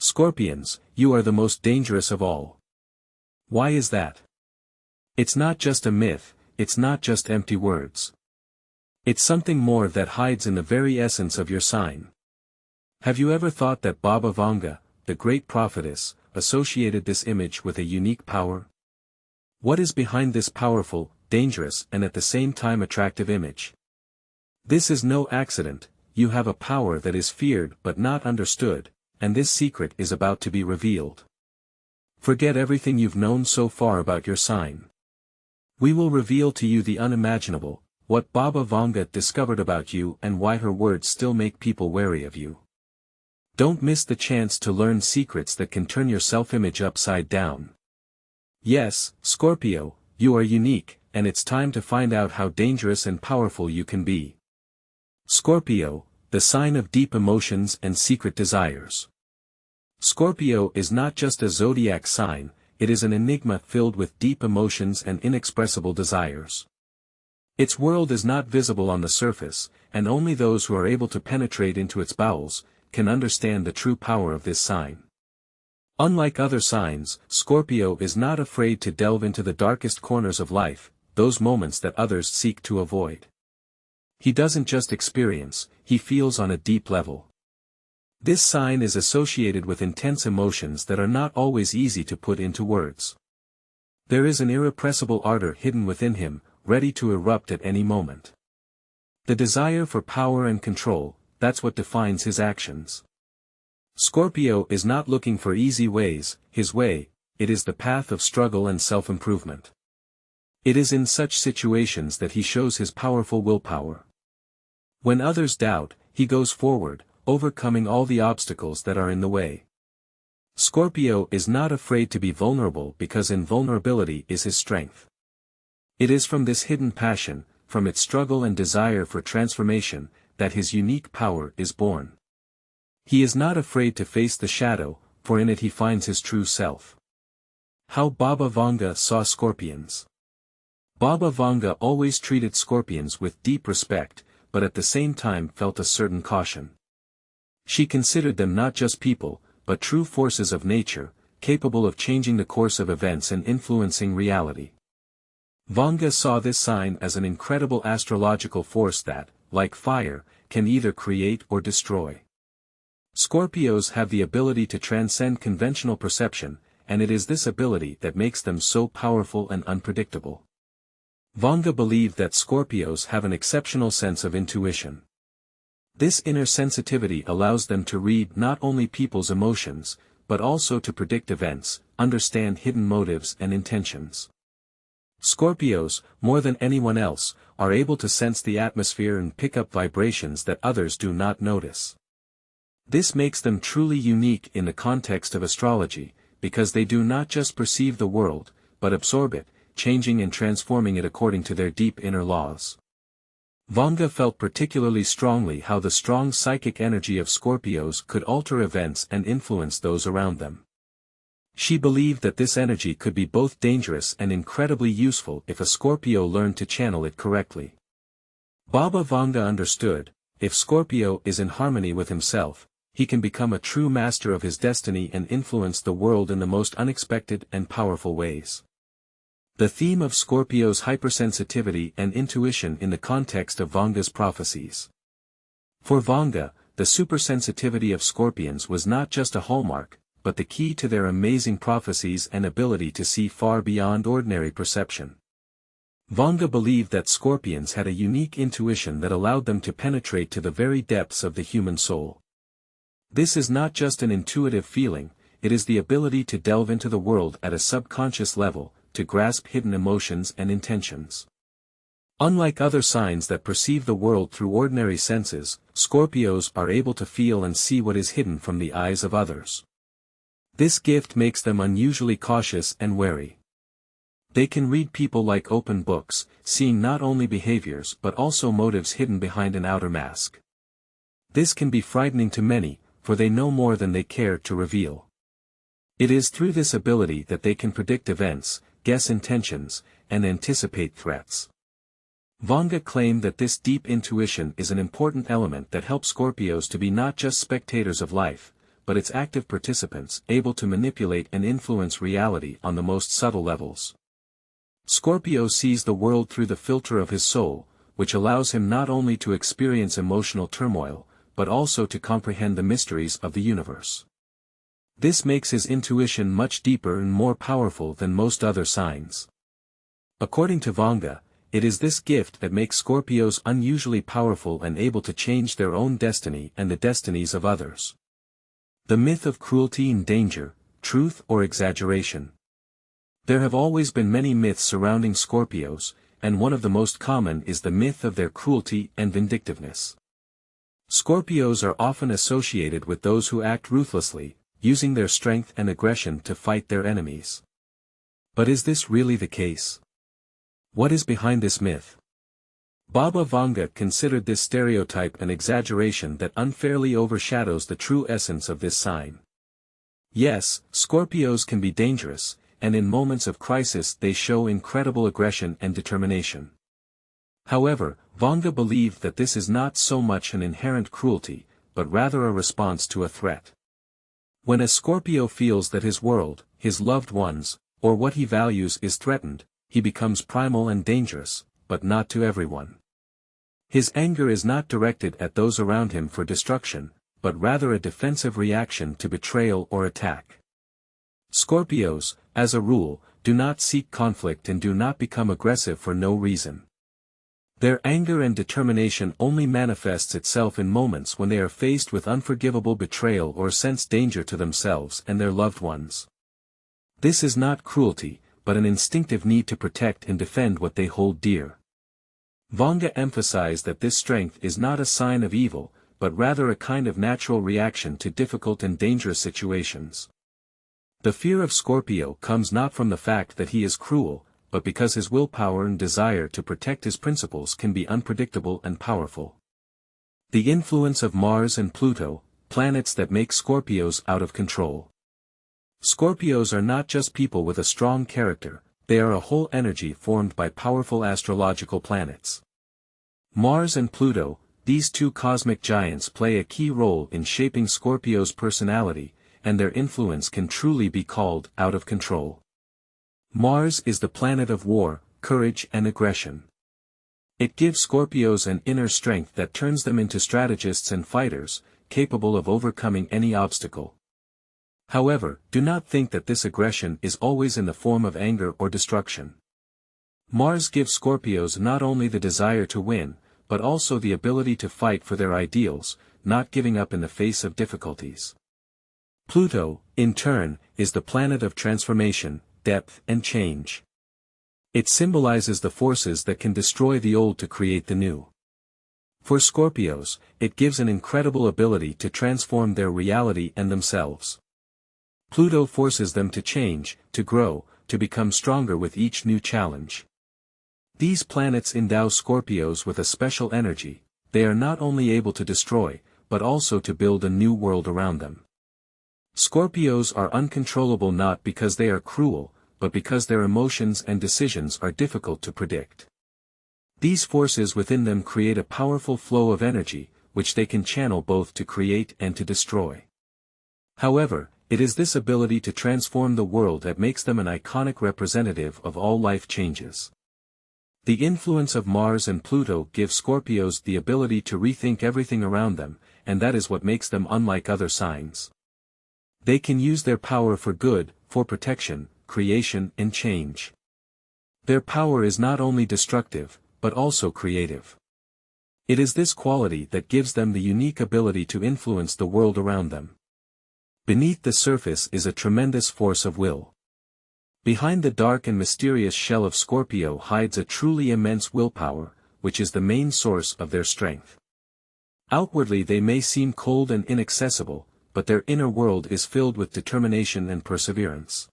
Scorpions, you are the most dangerous of all. Why is that? It's not just a myth, it's not just empty words. It's something more that hides in the very essence of your sign. Have you ever thought that Baba Vanga, the great prophetess, associated this image with a unique power? What is behind this powerful, dangerous and at the same time attractive image? This is no accident. You have a power that is feared but not understood, and this secret is about to be revealed. Forget everything you've known so far about your sign. We will reveal to you the unimaginable, what Baba Vanga discovered about you and why her words still make people wary of you. Don't miss the chance to learn secrets that can turn your self-image upside down. Yes, Scorpio, you are unique, and it's time to find out how dangerous and powerful you can be. Scorpio, the sign of deep emotions and secret desires. Scorpio is not just a zodiac sign, it is an enigma filled with deep emotions and inexpressible desires. Its world is not visible on the surface, and only those who are able to penetrate into its bowels can understand the true power of this sign. Unlike other signs, Scorpio is not afraid to delve into the darkest corners of life, those moments that others seek to avoid. He doesn't just experience, he feels on a deep level. This sign is associated with intense emotions that are not always easy to put into words. There is an irrepressible ardor hidden within him, ready to erupt at any moment. The desire for power and control, that's what defines his actions. Scorpio is not looking for easy ways, his way, it is the path of struggle and self-improvement. It is in such situations that he shows his powerful willpower. When others doubt, he goes forward, overcoming all the obstacles that are in the way. Scorpio is not afraid to be vulnerable because invulnerability is his strength. It is from this hidden passion, from its struggle and desire for transformation, that his unique power is born. He is not afraid to face the shadow, for in it he finds his true self. How Baba Vanga saw scorpions. Baba Vanga always treated scorpions with deep respect, but at the same time felt a certain caution. She considered them not just people, but true forces of nature, capable of changing the course of events and influencing reality. Vanga saw this sign as an incredible astrological force that, like fire, can either create or destroy. Scorpios have the ability to transcend conventional perception, and it is this ability that makes them so powerful and unpredictable. Vanga believed that Scorpios have an exceptional sense of intuition. This inner sensitivity allows them to read not only people's emotions, but also to predict events, understand hidden motives and intentions. Scorpios, more than anyone else, are able to sense the atmosphere and pick up vibrations that others do not notice. This makes them truly unique in the context of astrology, because they do not just perceive the world, but absorb it, changing and transforming it according to their deep inner laws. Vanga felt particularly strongly how the strong psychic energy of Scorpios could alter events and influence those around them. She believed that this energy could be both dangerous and incredibly useful if a Scorpio learned to channel it correctly. Baba Vanga understood, if Scorpio is in harmony with himself, he can become a true master of his destiny and influence the world in the most unexpected and powerful ways. The theme of Scorpio's hypersensitivity and intuition in the context of Vanga's prophecies. For Vanga, the supersensitivity of Scorpions was not just a hallmark, but the key to their amazing prophecies and ability to see far beyond ordinary perception. Vanga believed that Scorpions had a unique intuition that allowed them to penetrate to the very depths of the human soul. This is not just an intuitive feeling, it is the ability to delve into the world at a subconscious level, to grasp hidden emotions and intentions. Unlike other signs that perceive the world through ordinary senses, Scorpios are able to feel and see what is hidden from the eyes of others. This gift makes them unusually cautious and wary. They can read people like open books, seeing not only behaviors but also motives hidden behind an outer mask. This can be frightening to many, for they know more than they care to reveal. It is through this ability that they can predict events, guess intentions, and anticipate threats. Vanga claimed that this deep intuition is an important element that helps Scorpios to be not just spectators of life, but its active participants able to manipulate and influence reality on the most subtle levels. Scorpio sees the world through the filter of his soul, which allows him not only to experience emotional turmoil, but also to comprehend the mysteries of the universe. This makes his intuition much deeper and more powerful than most other signs. According to WANG, it is this gift that makes Scorpios unusually powerful and able to change their own destiny and the destinies of others. The myth of cruelty and danger, truth or exaggeration. There have always been many myths surrounding Scorpios, and one of the most common is the myth of their cruelty and vindictiveness. Scorpios are often associated with those who act ruthlessly, using their strength and aggression to fight their enemies. But is this really the case? What is behind this myth? Baba Vanga considered this stereotype an exaggeration that unfairly overshadows the true essence of this sign. Yes, Scorpios can be dangerous, and in moments of crisis they show incredible aggression and determination. However, Vanga believed that this is not so much an inherent cruelty, but rather a response to a threat. When a Scorpio feels that his world, his loved ones, or what he values is threatened, he becomes primal and dangerous, but not to everyone. His anger is not directed at those around him for destruction, but rather a defensive reaction to betrayal or attack. Scorpios, as a rule, do not seek conflict and do not become aggressive for no reason. Their anger and determination only manifests itself in moments when they are faced with unforgivable betrayal or sense danger to themselves and their loved ones. This is not cruelty, but an instinctive need to protect and defend what they hold dear. Vanga emphasized that this strength is not a sign of evil, but rather a kind of natural reaction to difficult and dangerous situations. The fear of Scorpio comes not from the fact that he is cruel, but because his willpower and desire to protect his principles can be unpredictable and powerful. The influence of Mars and Pluto, planets that make Scorpios out of control. Scorpios are not just people with a strong character, they are a whole energy formed by powerful astrological planets. Mars and Pluto, these two cosmic giants play a key role in shaping Scorpio's personality, and their influence can truly be called out of control. Mars is the planet of war, courage and aggression. It gives Scorpios an inner strength that turns them into strategists and fighters, capable of overcoming any obstacle. However, do not think that this aggression is always in the form of anger or destruction. Mars gives Scorpios not only the desire to win, but also the ability to fight for their ideals, not giving up in the face of difficulties. Pluto, in turn, is the planet of transformation, depth and change. It symbolizes the forces that can destroy the old to create the new. For Scorpios, it gives an incredible ability to transform their reality and themselves. Pluto forces them to change, to grow, to become stronger with each new challenge. These planets endow Scorpios with a special energy. They are not only able to destroy, but also to build a new world around them. Scorpios are uncontrollable not because they are cruel, but because their emotions and decisions are difficult to predict. These forces within them create a powerful flow of energy, which they can channel both to create and to destroy. However, it is this ability to transform the world that makes them an iconic representative of all life changes. The influence of Mars and Pluto gives Scorpios the ability to rethink everything around them, and that is what makes them unlike other signs. They can use their power for good, for protection, creation and change. Their power is not only destructive, but also creative. It is this quality that gives them the unique ability to influence the world around them. Beneath the surface is a tremendous force of will. Behind the dark and mysterious shell of Scorpio hides a truly immense willpower, which is the main source of their strength. Outwardly they may seem cold and inaccessible, but their inner world is filled with determination and perseverance.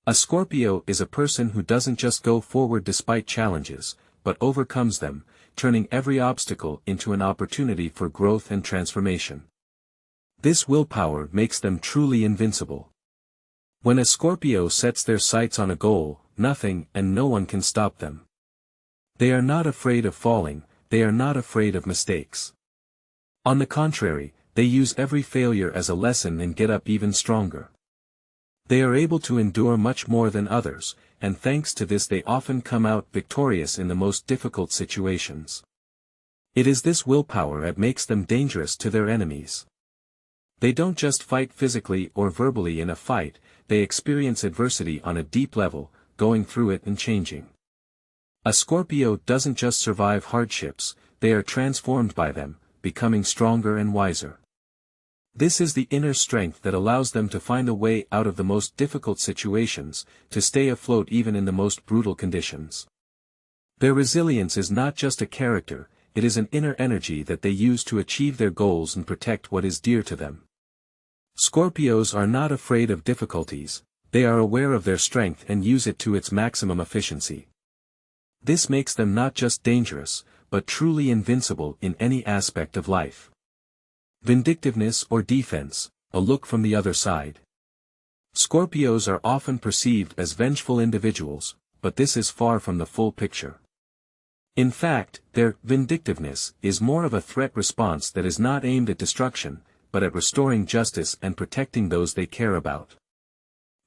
A Scorpio is a person who doesn't just go forward despite challenges, but overcomes them, turning every obstacle into an opportunity for growth and transformation. This willpower makes them truly invincible. When a Scorpio sets their sights on a goal, nothing and no one can stop them. They are not afraid of falling, they are not afraid of mistakes. On the contrary, they use every failure as a lesson and get up even stronger. They are able to endure much more than others, and thanks to this they often come out victorious in the most difficult situations. It is this willpower that makes them dangerous to their enemies. They don't just fight physically or verbally in a fight, they experience adversity on a deep level, going through it and changing. A Scorpio doesn't just survive hardships, they are transformed by them, becoming stronger and wiser. This is the inner strength that allows them to find a way out of the most difficult situations, to stay afloat even in the most brutal conditions. Their resilience is not just a character, it is an inner energy that they use to achieve their goals and protect what is dear to them. Scorpios are not afraid of difficulties, they are aware of their strength and use it to its maximum efficiency. This makes them not just dangerous, but truly invincible in any aspect of life. Vindictiveness or defense, a look from the other side. Scorpios are often perceived as vengeful individuals, but this is far from the full picture. In fact, their vindictiveness is more of a threat response that is not aimed at destruction, but at restoring justice and protecting those they care about.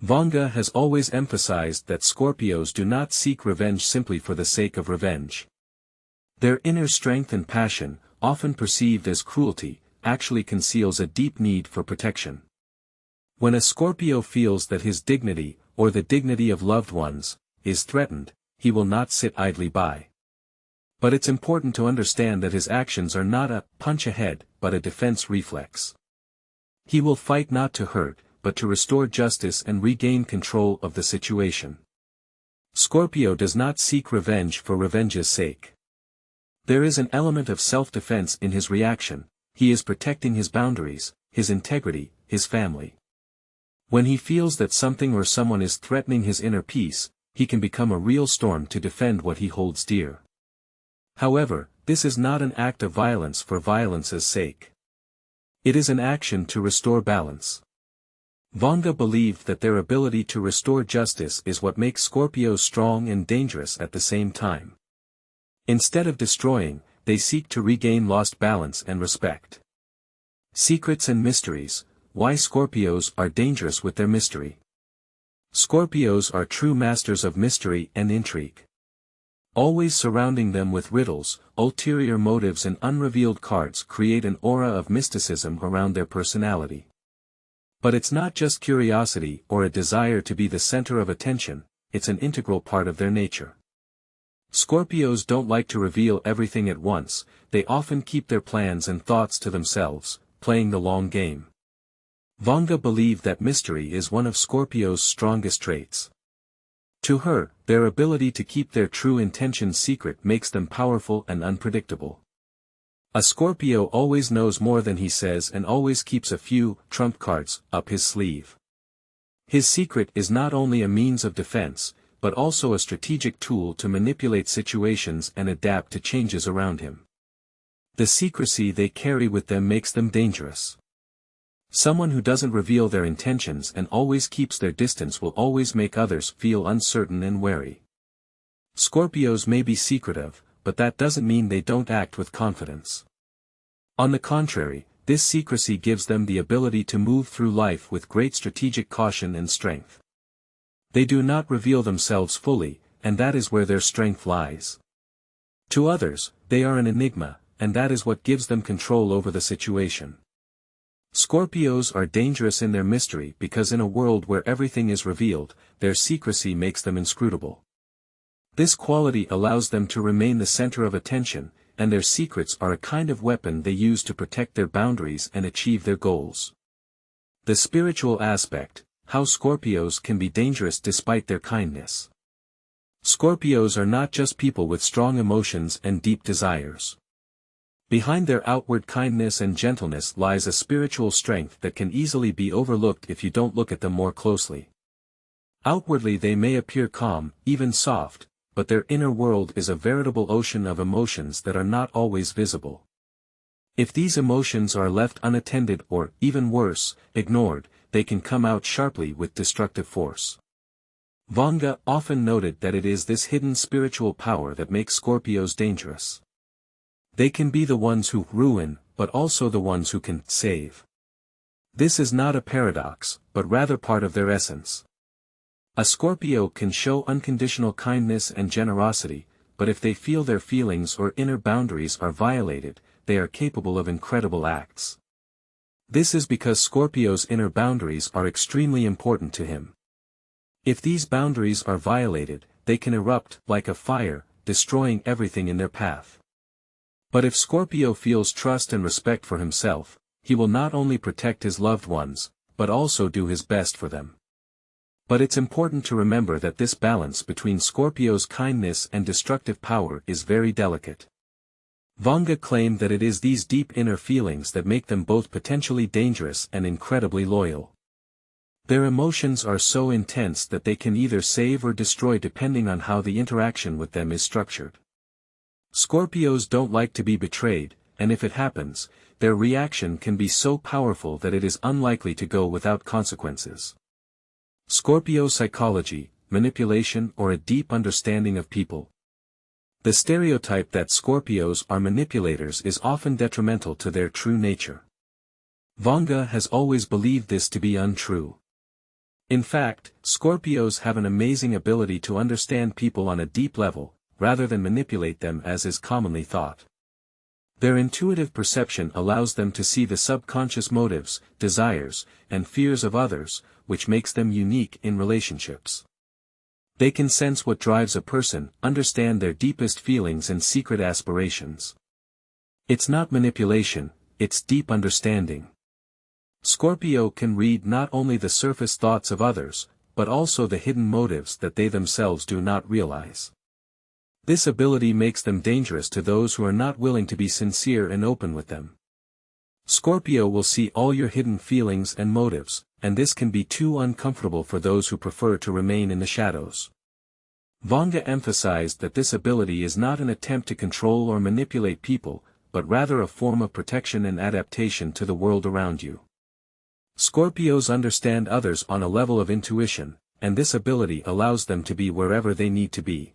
WANG has always emphasized that Scorpios do not seek revenge simply for the sake of revenge. Their inner strength and passion, often perceived as cruelty, actually conceals a deep need for protection. When a Scorpio feels that his dignity, or the dignity of loved ones, is threatened, he will not sit idly by. But it's important to understand that his actions are not a punch ahead, but a defense reflex. He will fight not to hurt, but to restore justice and regain control of the situation. Scorpio does not seek revenge for revenge's sake. There is an element of self-defense in his reaction. He is protecting his boundaries, his integrity, his family. When he feels that something or someone is threatening his inner peace, he can become a real storm to defend what he holds dear. However, this is not an act of violence for violence's sake. It is an action to restore balance. WANG believed that their ability to restore justice is what makes Scorpios strong and dangerous at the same time. Instead of destroying, they seek to regain lost balance and respect. Secrets and mysteries, why Scorpios are dangerous with their mystery. Scorpios are true masters of mystery and intrigue. Always surrounding them with riddles, ulterior motives and unrevealed cards create an aura of mysticism around their personality. But it's not just curiosity or a desire to be the center of attention, it's an integral part of their nature. Scorpios don't like to reveal everything at once, they often keep their plans and thoughts to themselves, playing the long game. WANG believed that mystery is one of Scorpios' strongest traits. To her, their ability to keep their true intentions secret makes them powerful and unpredictable. A Scorpio always knows more than he says and always keeps a few trump cards up his sleeve. His secret is not only a means of defense, but also a strategic tool to manipulate situations and adapt to changes around him. The secrecy they carry with them makes them dangerous. Someone who doesn't reveal their intentions and always keeps their distance will always make others feel uncertain and wary. Scorpios may be secretive, but that doesn't mean they don't act with confidence. On the contrary, this secrecy gives them the ability to move through life with great strategic caution and strength. They do not reveal themselves fully, and that is where their strength lies. To others, they are an enigma, and that is what gives them control over the situation. Scorpios are dangerous in their mystery because in a world where everything is revealed, their secrecy makes them inscrutable. This quality allows them to remain the center of attention, and their secrets are a kind of weapon they use to protect their boundaries and achieve their goals. The spiritual aspect, how Scorpios can be dangerous despite their kindness. Scorpios are not just people with strong emotions and deep desires. Behind their outward kindness and gentleness lies a spiritual strength that can easily be overlooked if you don't look at them more closely. Outwardly they may appear calm, even soft, but their inner world is a veritable ocean of emotions that are not always visible. If these emotions are left unattended or, even worse, ignored, they can come out sharply with destructive force. WANG often noted that it is this hidden spiritual power that makes Scorpios dangerous. They can be the ones who ruin, but also the ones who can save. This is not a paradox, but rather part of their essence. A Scorpio can show unconditional kindness and generosity, but if they feel their feelings or inner boundaries are violated, they are capable of incredible acts. This is because Scorpio's inner boundaries are extremely important to him. If these boundaries are violated, they can erupt like a fire, destroying everything in their path. But if Scorpio feels trust and respect for himself, he will not only protect his loved ones, but also do his best for them. But it's important to remember that this balance between Scorpio's kindness and destructive power is very delicate. WANG claimed that it is these deep inner feelings that make them both potentially dangerous and incredibly loyal. Their emotions are so intense that they can either save or destroy depending on how the interaction with them is structured. Scorpios don't like to be betrayed, and if it happens, their reaction can be so powerful that it is unlikely to go without consequences. Scorpio psychology, manipulation or a deep understanding of people. The stereotype that Scorpios are manipulators is often detrimental to their true nature. WANG has always believed this to be untrue. In fact, Scorpios have an amazing ability to understand people on a deep level, rather than manipulate them as is commonly thought. Their intuitive perception allows them to see the subconscious motives, desires, and fears of others, which makes them unique in relationships. They can sense what drives a person, understand their deepest feelings and secret aspirations. It's not manipulation, it's deep understanding. Scorpio can read not only the surface thoughts of others, but also the hidden motives that they themselves do not realize. This ability makes them dangerous to those who are not willing to be sincere and open with them. Scorpio will see all your hidden feelings and motives, and this can be too uncomfortable for those who prefer to remain in the shadows. WANG emphasized that this ability is not an attempt to control or manipulate people, but rather a form of protection and adaptation to the world around you. Scorpios understand others on a level of intuition, and this ability allows them to be wherever they need to be.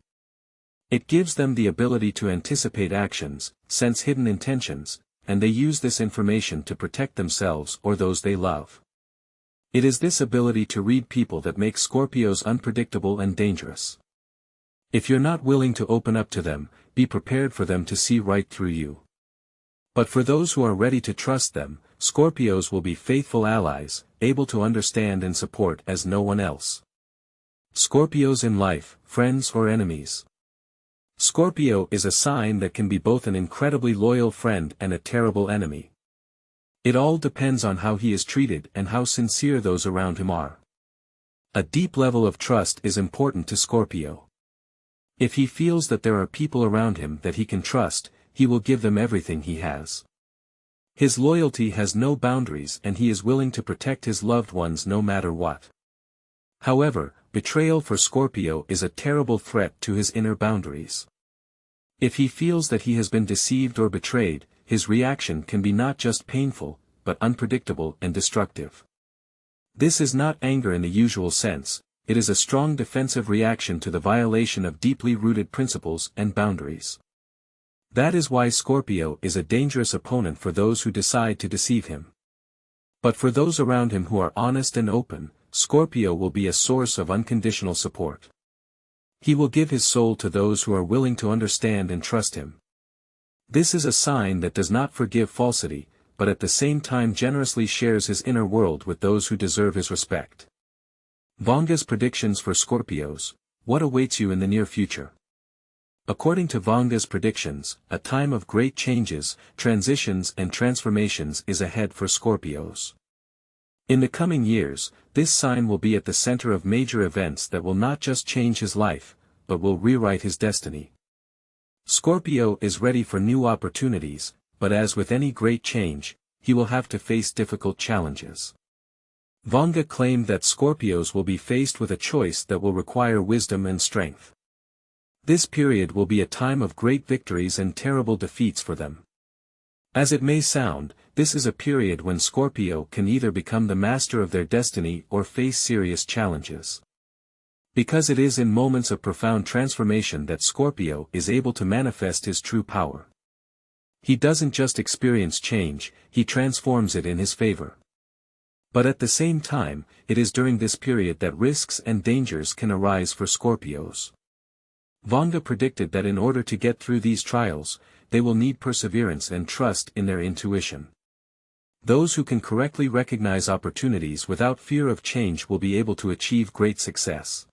It gives them the ability to anticipate actions, sense hidden intentions, and they use this information to protect themselves or those they love. It is this ability to read people that makes Scorpios unpredictable and dangerous. If you're not willing to open up to them, be prepared for them to see right through you. But for those who are ready to trust them, Scorpios will be faithful allies, able to understand and support as no one else. Scorpios in life, friends or enemies. Scorpio is a sign that can be both an incredibly loyal friend and a terrible enemy. It all depends on how he is treated and how sincere those around him are. A deep level of trust is important to Scorpio. If he feels that there are people around him that he can trust, he will give them everything he has. His loyalty has no boundaries and he is willing to protect his loved ones no matter what. However, betrayal for Scorpio is a terrible threat to his inner boundaries. If he feels that he has been deceived or betrayed, his reaction can be not just painful, but unpredictable and destructive. This is not anger in the usual sense, it is a strong defensive reaction to the violation of deeply rooted principles and boundaries. That is why Scorpio is a dangerous opponent for those who decide to deceive him. But for those around him who are honest and open, Scorpio will be a source of unconditional support. He will give his soul to those who are willing to understand and trust him. This is a sign that does not forgive falsity, but at the same time generously shares his inner world with those who deserve his respect. WANG's predictions for Scorpios: what awaits you in the near future? According to WANG's predictions, a time of great changes, transitions and transformations is ahead for Scorpios. In the coming years, this sign will be at the center of major events that will not just change his life, but will rewrite his destiny. Scorpio is ready for new opportunities, but as with any great change, he will have to face difficult challenges. WANG claimed that Scorpios will be faced with a choice that will require wisdom and strength. This period will be a time of great victories and terrible defeats for them. As it may sound, this is a period when Scorpio can either become the master of their destiny or face serious challenges. Because it is in moments of profound transformation that Scorpio is able to manifest his true power. He doesn't just experience change, he transforms it in his favor. But at the same time, it is during this period that risks and dangers can arise for Scorpios. Vanga predicted that in order to get through these trials, they will need perseverance and trust in their intuition. Those who can correctly recognize opportunities without fear of change will be able to achieve great success.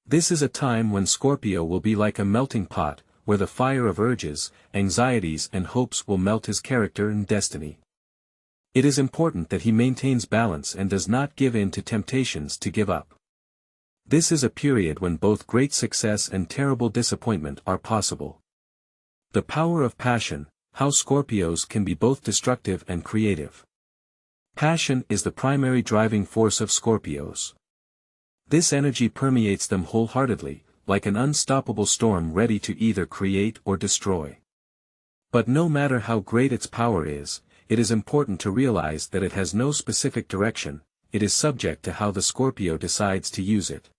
This is a time when Scorpio will be like a melting pot, where the fire of urges, anxieties and hopes will melt his character and destiny. It is important that he maintains balance and does not give in to temptations to give up. This is a period when both great success and terrible disappointment are possible. The power of passion, how Scorpios can be both destructive and creative. Passion is the primary driving force of Scorpios. This energy permeates them wholeheartedly, like an unstoppable storm ready to either create or destroy. But no matter how great its power is, it is important to realize that it has no specific direction, it is subject to how the Scorpio decides to use it.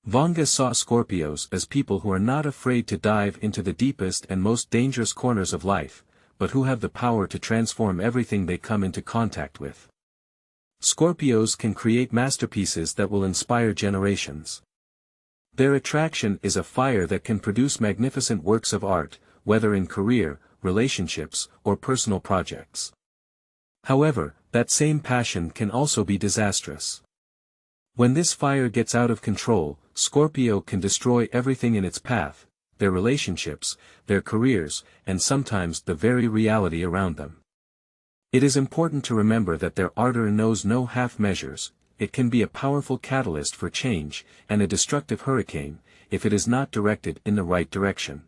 Vanga saw Scorpios as people who are not afraid to dive into the deepest and most dangerous corners of life, but who have the power to transform everything they come into contact with. Scorpios can create masterpieces that will inspire generations. Their attraction is a fire that can produce magnificent works of art, whether in career, relationships, or personal projects. However, that same passion can also be disastrous. When this fire gets out of control, Scorpio can destroy everything in its path, their relationships, their careers, and sometimes the very reality around them. It is important to remember that their ardor knows no half measures, it can be a powerful catalyst for change, and a destructive hurricane, if it is not directed in the right direction.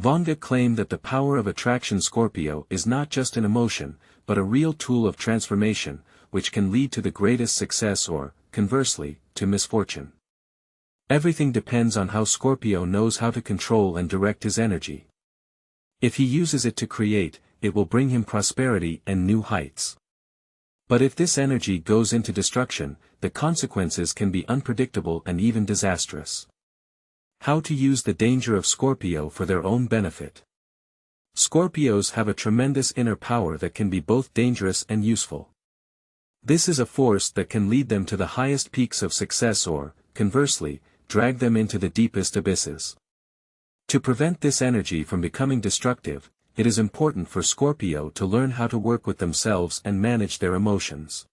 Vanga claimed that the power of attraction Scorpio is not just an emotion, but a real tool of transformation, which can lead to the greatest success or, conversely, to misfortune. Everything depends on how Scorpio knows how to control and direct his energy. If he uses it to create, it will bring him prosperity and new heights. But if this energy goes into destruction, the consequences can be unpredictable and even disastrous. How to use the danger of Scorpio for their own benefit. Scorpios have a tremendous inner power that can be both dangerous and useful. This is a force that can lead them to the highest peaks of success or, conversely, drag them into the deepest abysses. To prevent this energy from becoming destructive, it is important for Scorpio to learn how to work with themselves and manage their emotions.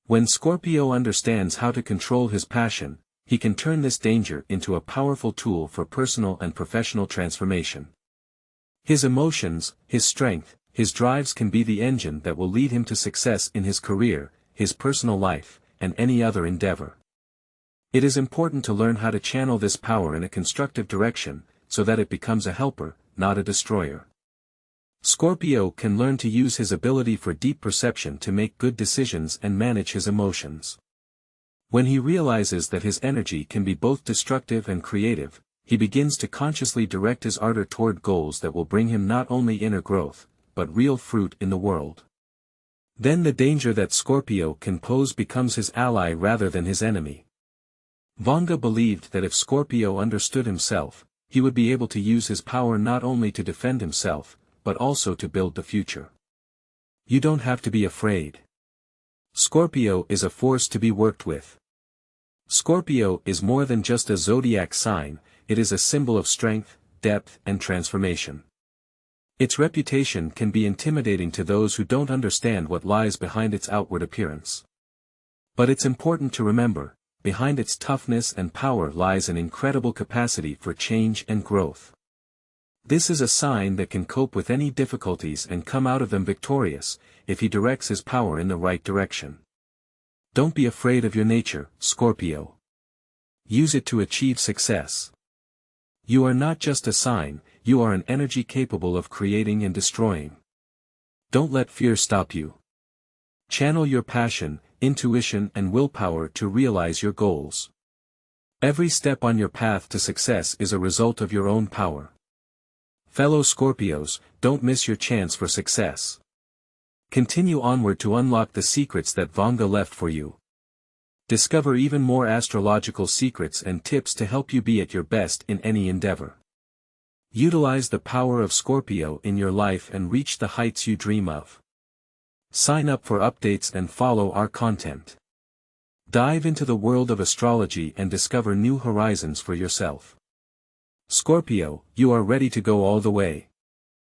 When Scorpio understands how to control his passion, he can turn this danger into a powerful tool for personal and professional transformation. His emotions, his strength, his drives can be the engine that will lead him to success in his career, his personal life, and any other endeavor. It is important to learn how to channel this power in a constructive direction, so that it becomes a helper, not a destroyer. Scorpio can learn to use his ability for deep perception to make good decisions and manage his emotions. When he realizes that his energy can be both destructive and creative, he begins to consciously direct his ardor toward goals that will bring him not only inner growth, but real fruit in the world. Then the danger that Scorpio can pose becomes his ally rather than his enemy. Vanga believed that if Scorpio understood himself, he would be able to use his power not only to defend himself, but also to build the future. You don't have to be afraid. Scorpio is a force to be worked with. Scorpio is more than just a zodiac sign, it is a symbol of strength, depth, and transformation. Its reputation can be intimidating to those who don't understand what lies behind its outward appearance. But it's important to remember, behind its toughness and power lies an incredible capacity for change and growth. This is a sign that can cope with any difficulties and come out of them victorious, if he directs his power in the right direction. Don't be afraid of your nature, Scorpio. Use it to achieve success. You are not just a sign, you are an energy capable of creating and destroying. Don't let fear stop you. Channel your passion, intuition and willpower to realize your goals. Every step on your path to success is a result of your own power. Fellow Scorpios, don't miss your chance for success. Continue onward to unlock the secrets that Vanga left for you. Discover even more astrological secrets and tips to help you be at your best in any endeavor. Utilize the power of Scorpio in your life and reach the heights you dream of. Sign up for updates and follow our content. Dive into the world of astrology and discover new horizons for yourself. Scorpio, you are ready to go all the way.